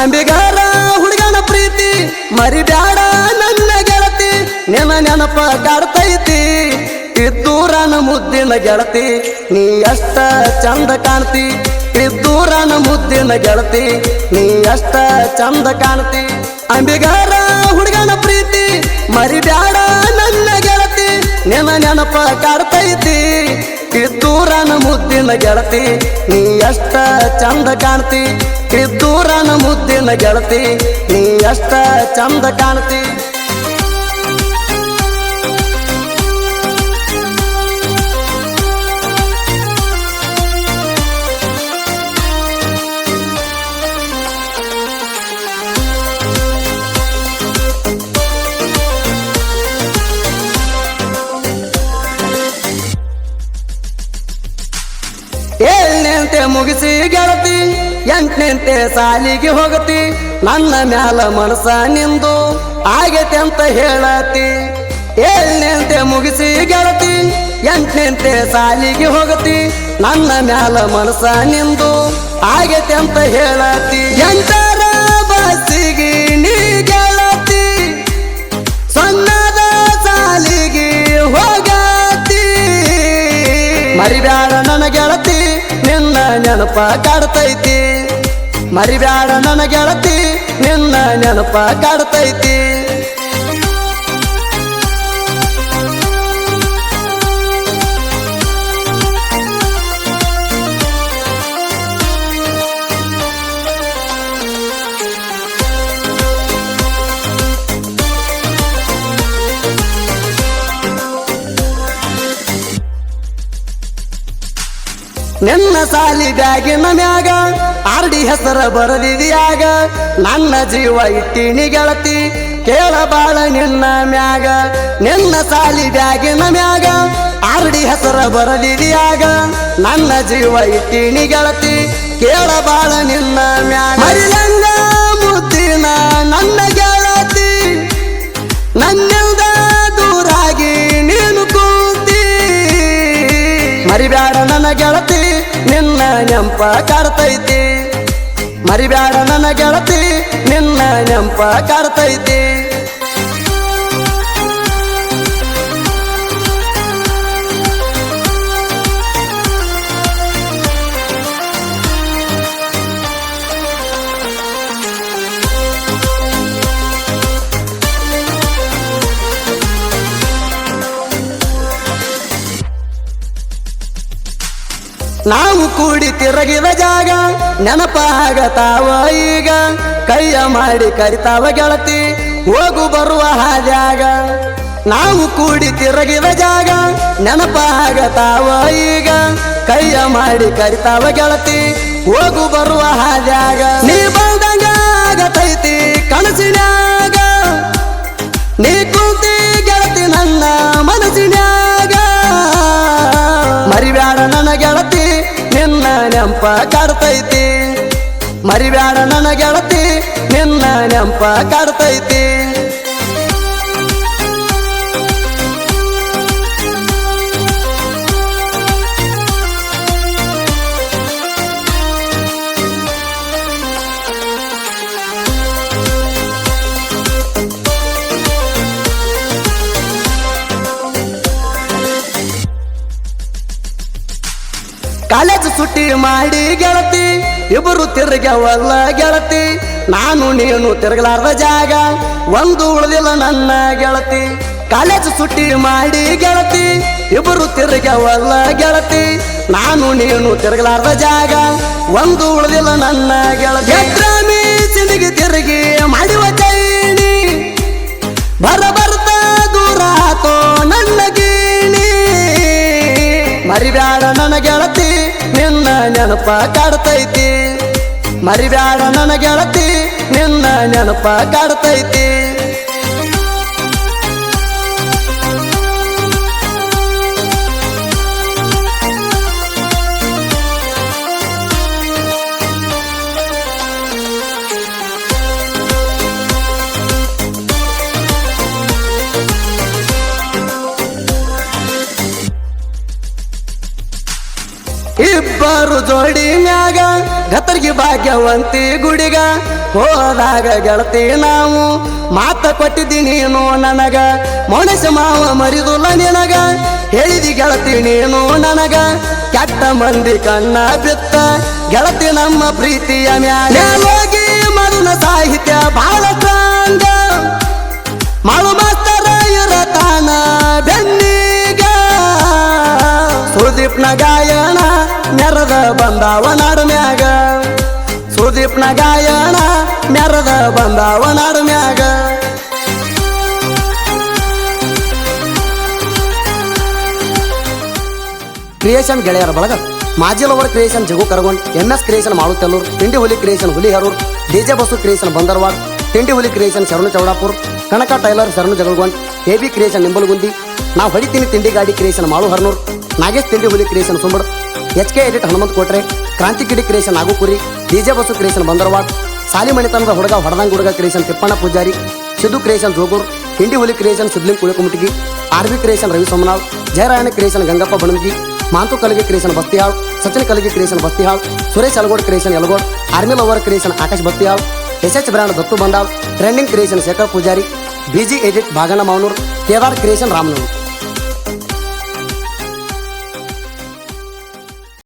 ಅಂಬಿಗಾರ ಹುಡುಗನ ಪ್ರೀತಿ ಮರಿಬ್ಯಾಡ ನನ್ನ ಗೆಳತಿ ನಿನ್ನ ನೆನಪ ಕಾಡ್ತೈತಿ ಇದ್ದೂರನ ಮುದ್ದಿನ ಗೆಳತಿ ನೀ ಅಷ್ಟ ಚಂದ ಕಾಣ್ತಿ ಇದ್ದೂರನ ಮುದ್ದಿನ ಗೆಳತಿ ನೀ ಅಷ್ಟ ಚಂದ ಕಾಣ್ತಿ ಅಂಬಿಗಾರ ಹುಡುಗನ ಪ್ರೀತಿ ಮರಿಬ್ಯಾಡ ನನ್ನ ಗೆಳತಿ ನಿನ್ನ ನೆನಪ ಕಾಡ್ತೈತಿ ಇದ್ದೂರನ ಮುದ್ದಿನ ಗೆಳತಿ ನೀ ಅಷ್ಟ ಚಂದ ಕಾಣ್ತಿ ಇದ್ದೂರನ ಮುದ್ದಿನ ಗೆಳತಿ ನೀ ಅಷ್ಟ ಚಂದ ಕಾಣ್ತಿ ಏಳನೆಂತೆ ಮುಗಿಸಿ ಗೆಳತಿ ಎಂಟನೆಂತೆ ಸಾಲಿಗೆ ಹೋಗತಿ ನನ್ನ ಮ್ಯಾಲ ಮನಸ ನಿಂದು ಆಗೈತೆ ಅಂತ ಹೇಳತಿ ಏಳನೆಂತೆ ಮುಗಿಸಿ ಗೆಳತಿ ಎಂಟನೆಂತೆ ಸಾಲಿಗೆ ಹೋಗತಿ ನನ್ನ ಮ್ಯಾಲ ಮನಸ ನಿಂದು ಆಗೈತೆ ಅಂತ ಹೇಳತಿ ಎಂಟರ ಬಸ್ಸಿಗೆ ನೀ ಗೆಳತಿ ಸಣ್ಣದ ಸಾಲಿಗೆ ಹೋಗತಿ ಮರಿಬ್ಯಾಡ ನನ್ನ ಗೆಳತಿ ನಿನ್ನ ನೆನಪ ಕಾಡ್ತೈತಿ ಮರಿಬ್ಯಾಡ ನನ್ನ ಗೆಳತಿ ನಿನ್ನ ನೆನಪ ಕಾಡ್ತೈತಿ ನಿನ್ನ ಸಾಲಿ ಬ್ಯಾಗಿನ ಮ್ಯಾಗ ಆರ್ಡಿ ಹೆಸರ ಬರದಿದ್ಯಾಗ ನನ್ನ ಜೀವ ಇಟ್ಟಿನಿ ಗೆಳತಿ ಕೇಳಬಾಳ ನಿನ್ನ ಮ್ಯಾಗ ನಿನ್ನ ಸಾಲಿ ಬ್ಯಾಗಿನ ಮ್ಯಾಗ ಆರ್ಡಿ ಹೆಸರ ಬರದಿದ್ಯಾಗ ನನ್ನ ಜೀವ ಇಟ್ಟಿನಿ ಗೆಳತಿ ಕೇಳಬಾಳ ನಿನ್ನ ಮ್ಯಾಗ ಮರಿಲಂಗ ಮುದ್ದಿನ ನನ್ನ ಗೆಳತಿ ನನ್ನಿಂದ ದೂರಾಗಿ ನೀನು ಕೂತಿ ಮರಿಬ್ಯಾಡ ನನ್ನ ಗೆಳತಿ ನಿನ್ನ ನೆಂಪ ಕಾಡ್ತೈತಿ ಮರಿಬ್ಯಾಡ ನನ್ನ ಗೆಳತಿ ನಿನ್ನ ನೆಂಪ ಕಾಡ್ತೈತಿ ನಾವು ಕೂಡಿ ತಿರುಗಿದ ಜಾಗ ನೆನಪಾಗತಾವ ಈಗ ಕೈಯ ಮಾಡಿ ಕರಿತಾವ ಗೆಳತಿ ಹೋಗು ಬರುವ ಹಾದ್ಯಾಗ ನಾವು ಕೂಡಿ ತಿರುಗಿದ ಜಾಗ ನೆನಪಾಗತಾವ ಈಗ ಕೈಯ ಮಾಡಿ ಕರಿತಾವ ಗೆಳತಿ ಹೋಗು ಬರುವ ಹಾದ್ಯಾಗ ನೀ ಬಂದಂಗ ಆಗತೈತಿ ಕನಸಿನ್ಯಾಗ ನೀ ಕೂತಿ ಗೆಳತಿ ನನ್ನ ಮನಸ್ಸಿನ್ಯಾಗ ಮರಿಬ್ಯಾಡ ನನ್ನ ಗೆಳತಿ ನಿನ್ನ ನೆಂಪ ಕಾಡ್ತೈತಿ ಮರಿಬ್ಯಾಡ ನನ್ನ ಗೆಳತಿ ನಿನ್ನ ನೆಂಪ ಕಾಡ್ತೈತಿ ಕಾಲೇಜ್ ಸುಟ್ಟಿ ಮಾಡಿ ಗೆಳತಿ ಇಬ್ಬರು ತಿರುಗವಲ್ಲ ಗೆಳತಿ ನಾನು ನೀನು ತಿರುಗಲಾರ್ದ ಜಾಗ ಒಂದು ಉಳಿದಿಲ್ಲ ನನ್ನ ಗೆಳತಿ ಕಾಲೇಜ್ ಸುಟ್ಟಿ ಮಾಡಿ ಗೆಳತಿ ಇಬ್ಬರು ತಿರುಗವಲ್ಲ ಗೆಳತಿ ನಾನು ನೀನು ತಿರುಗಲಾರ್ದ ಜಾಗ ಒಂದು ಉಳಿದಿಲ್ಲ ನನ್ನ ಗೆಳತಿ ಎಕ್ರಾಮಿ ಚಿಂದಿಗೆ ತಿರುಗಿ ಮಾಡುವ ಚೈನಿ ಬರ್ತಾ ದೂರ ಆತೋ ನನ್ನ ಗೀಣಿ ಮರಿಬ್ಯಾಡ ನನ್ನ ಗೆಳತಿ ನಿನ್ನ ನೆನಪ ಕಾಡ್ತೈತಿ ಮರಿಬ್ಯಾಡ ನನ್ನ ಗೆಳತಿ ನಿನ್ನ ನೆನಪ ಕಾಡ್ತೈತಿ ಇಬ್ಬರು ಜೋಡಿ ಮ್ಯಾಗ ಗತ್ತರ್ಗಿ ಭಾಗ್ಯವಂತಿ ಗುಡಿಗ ಹೋದಾಗ ಗೆಳತಿ ನಾವು ಮಾತ ಕೊಟ್ಟಿದ್ದಿ ನೀನು ನನಗ ಮೌನಸ ಮಾವ ಮರಿದುಲ್ಲ ನಿನಗ ಹೇಳಿದಿ ಗೆಳತಿ ನೀನು ನನಗ ಕೆಟ್ಟ ಮಂದಿ ಕಣ್ಣ ಬಿತ್ತ ಗೆಳತಿ ನಮ್ಮ ಪ್ರೀತಿಯ ಮ್ಯಾಲೋಗಿ ಮರುನ ಸಾಹಿತ್ಯ ಬಾಳ ಸ್ಟ್ರಾಂಗ ಮಾಳು ಮಾಸ್ತರ ಇರತಾನ ಬೆನ್ನಿಗ ಸುದೀಪ್ನ ಗಾಯನ ಮೆರದ ಬಂದಾವ ನಾಡು ಮ್ಯಾಗ ಸುದೀಪ್ನ ಗಾಯನ ಮೆರದ ಬಂದಾವ ನಾಡು ಮ್ಯಾಗ ಕ್ರಿಯೇಷನ್ ಗೆಳೆಯರ ಬಳಗ ಮಾಜಿಲವರ್ ಕ್ರಿಯೇಷನ್ ಜಗು ಕರಗೊಂಡ್ MS ಕ್ರಿಯೇಷನ್ ಮಾಳುತ್ತಲ್ಲೂರ್ ತಿಂಡಿ ಹುಲಿ ಕ್ರಿಯೇಷನ್ ಹುಲಿ ಹರೂರ್ DJ ಬಸು ಕ್ರಿಯೇಷನ್ ಬಂದರ್ವಾಡ್ ತಿಂಡಿ ಹುಲಿ ಕ್ರಿಯೇಷನ್ ಶರಣು ಚೌಡಾಪುರ್ ಕನಕ ಟೈಲರ್ ಶರಣು ಜಗಳಗೊಂಡ್ AB ಕ್ರಿಯೇಷನ್ ನಿಂಬಲಗುಂದಿ ನಾವು ಹೊಡಿತೀನಿ ತಿಂಡಿ ಗಾಡಿ ಕ್ರಿಯೇಷನ್ ಮಾಳು ಹರ್ನೂರ್ ನಾಗೇಶ್ ತಿಂಡಿ ಹುಲಿ ಕ್ರಿಯೇಷನ್ ಸುಂಬಡ್ HK ಎಡಿಟ್ ಹನುಮಂತ ಕೋಟ್ರೆ ಕ್ರಾಂತಿ ಕಿಡಿ ಕ್ರಿಯೇಷನ್ ನಾಗುಕುರಿ DJ ಬಸು ಕ್ರಿಯೇಷನ್ ಬಂದರ್ವಾಡ್ ಸಾಲಿಮಣಿತನದ ಹುಡುಗ ಹೊಡದಂಗ ಹುಡುಗ ಕ್ರಿಯೇಷನ್ ತಿಪ್ಪಣ್ಣ ಪೂಜಾರಿ ಸಿದ್ದು ಕ್ರಿಯೇಷನ್ ಜೋಗೂರ್ ತಿಂಡಿ ಹುಲಿ ಕ್ರಿಯೇಷನ್ ಸಿದ್ಲಿಂಗ್ ಕುಳಿಕುಮುಟಿಗಿ RB creation Ravi Somanal Jayarayana creation Gangappa Banamagi Mantu Kalagi creation Bastihal Sachin Kalagi creation Bastihal Suresh Alagod creation Yalagod army lover creation Akash Bastihal SH brand Dattu Bandal trending creation Shekhar Pujari BG edit Bhaganna ಮಾವನೂರ್ Kedar creation ರಾಮನೂರ್